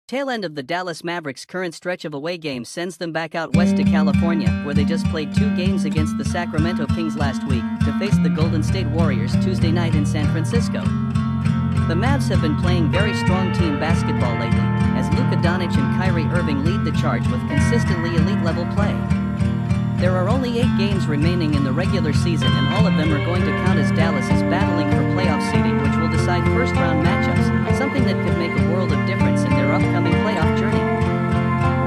Tail end of the Dallas Mavericks' current stretch of away games sends them back out west to California, where they just played 2 games against the Sacramento Kings last week to face the Golden State Warriors Tuesday night in San Francisco. The Mavs have been playing very strong team basketball lately, as Luka, Dončić and Kyrie lead the charge with consistently elite-level play. There are only 8 games remaining in the regular season, and all of them are going to count, as Dallas is battling for playoff seeding, which will decide first-round matchups, something that could make a world of difference in their upcoming playoff journey.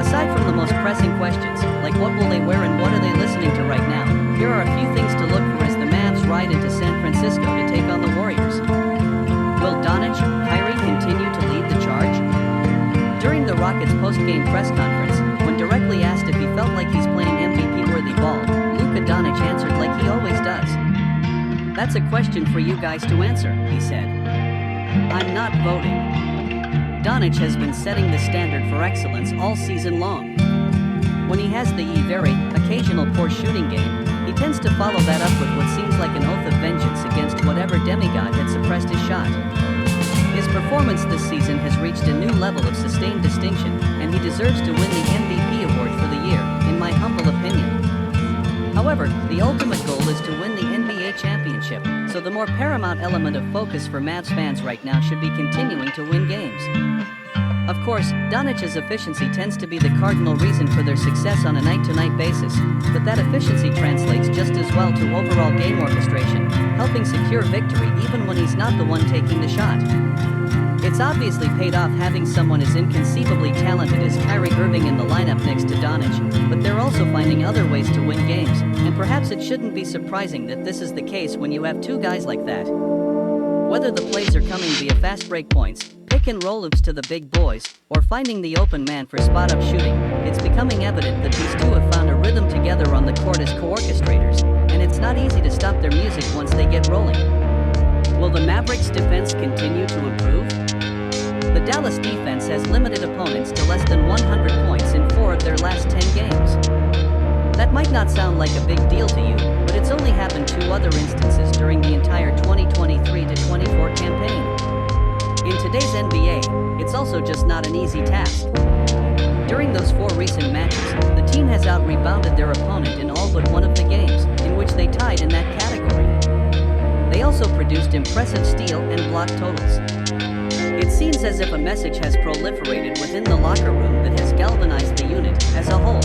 Aside from the most pressing questions, like what will they wear and what are they listening to right now, here are a few things to look for as the Mavs ride into San Francisco to take on the Warriors. Will Dončić, Kyrie continue to lead the charge? During the Rockets' post-game press conference, when directly asked if he felt like he's playing MVP-worthy ball, Luka Dončić answered like he always does. "That's a question for you guys to answer," he said. "I'm not voting." Dončić has been setting the standard for excellence all season long. When he has the very occasional poor shooting game, he tends to follow that up with what seems like an oath of vengeance against whatever demigod had suppressed his shot. His performance this season has reached a new level of sustained distinction, and he deserves to win the MVP award for the year, in my humble opinion. However, the ultimate goal is to win the NBA championship, so the more paramount element of focus for Mavs fans right now should be continuing to win games. Of course, Dončić's efficiency tends to be the cardinal reason for their success on a night-to-night basis, but that efficiency translates just as well to overall game orchestration, helping secure victory even when he's not the one taking the shot. It's obviously paid off having someone as inconceivably talented as Kyrie in the lineup next to Dončić, but they're also finding other ways to win games, and perhaps it shouldn't be surprising that this is the case when you have 2 guys like that. Whether the plays are coming via fast break points, pick-and-roll loops to the big boys, or finding the open man for spot-up shooting, it's becoming evident that these two have found a rhythm together on the court as co-orchestrators, and it's not easy to stop their music once they get rolling. Will the Mavericks' defense continue to improve? The Dallas defense has limited opponents to less than 100 points in 4 of their last 10 games. That might not sound like a big deal to you, but it's only happened 2 other instances during the entire 2023-24 campaign. In today's NBA, it's also just not an easy task. During those 4 recent matches, the team has out-rebounded their opponent in all but one of the games, in which they tied in that category. They also produced impressive steal and block totals. It seems as if a message has proliferated within the locker room that has galvanized the unit as a whole.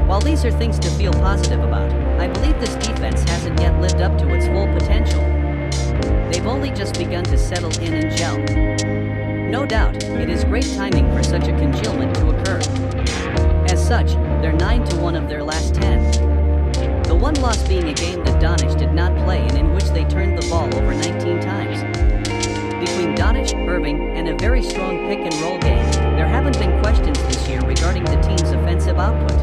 While these are things to feel positive about, I believe this defense hasn't yet lived up to its full potential. They've only just begun to settle in and gel. No doubt, it is great timing for such a congealment to occur. As such, they're 9-1 of their last 10. The one loss being a game that Dončić did not play and in which they turned the ball over 19 times. Between Dončić, and a very strong pick-and-roll game, there haven't been questions this year regarding the team's offensive output.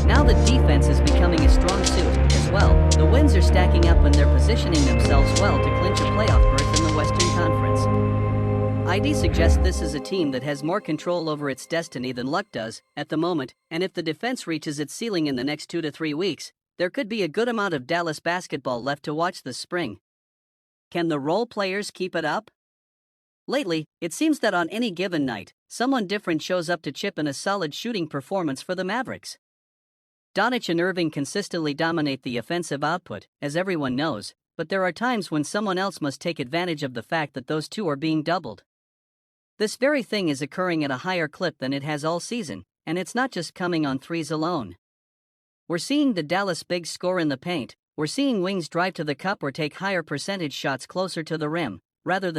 Now that defense is becoming a strong suit as well, the wins are stacking up and they're positioning themselves well to clinch a playoff berth in the Western Conference. ID suggests this is a team that has more control over its destiny than luck does at the moment, and if the defense reaches its ceiling in the next 2 to 3 weeks, there could be a good amount of Dallas basketball left to watch this spring. Can the role players keep it up? Lately, it seems that on any given night, someone different shows up to chip in a solid shooting performance for the Mavericks. Dončić and consistently dominate the offensive output, as everyone knows, but there are times when someone else must take advantage of the fact that those two are being doubled. This very thing is occurring at a higher clip than it has all season, and it's not just coming on threes alone. We're seeing the Dallas bigs score in the paint, we're seeing wings drive to the cup or take higher percentage shots closer to the rim, rather than